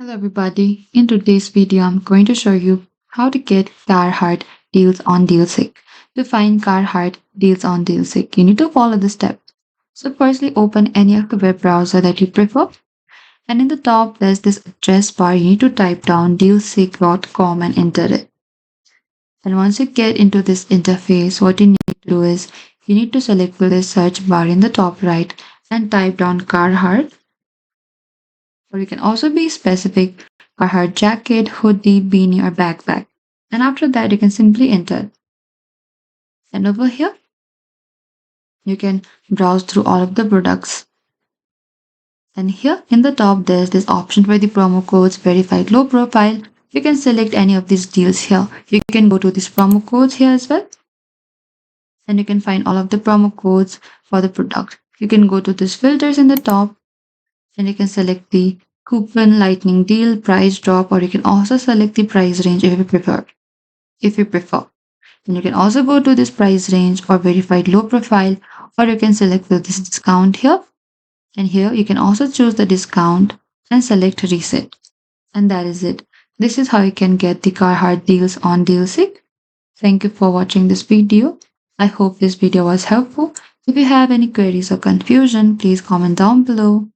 Hello everybody, in today's video I'm going to show you how to get Carhartt deals on DealSeek. To find Carhartt deals on DealSeek, you need to follow the steps. So firstly open any of the web browser that you prefer, and in the top there's this address bar. You need to type down dealseek.com and enter it. And once you get into this interface, what you need to do is you need to select this search bar in the top right and type down Carhartt, or you can also be specific: Carhartt jacket, hoodie, beanie, or backpack. And after that, you can simply enter. And over here, you can browse through all of the products. And here in the top, there's this option for the promo codes, verified low profile. You can select any of these deals here. You can go to these promo codes here as well. And you can find all of the promo codes for the product. You can go to these filters in the top, and you can select the coupon, lightning deal, price drop, or you can also select the price range if you prefer. Then you can also go to this price range or verified low profile, or you can select this discount here. And here you can also choose the discount and select reset. And that is it. This is how you can get the Carhartt deals on DealSeek. Thank you for watching this video. I hope this video was helpful. If you have any queries or confusion, please comment down below.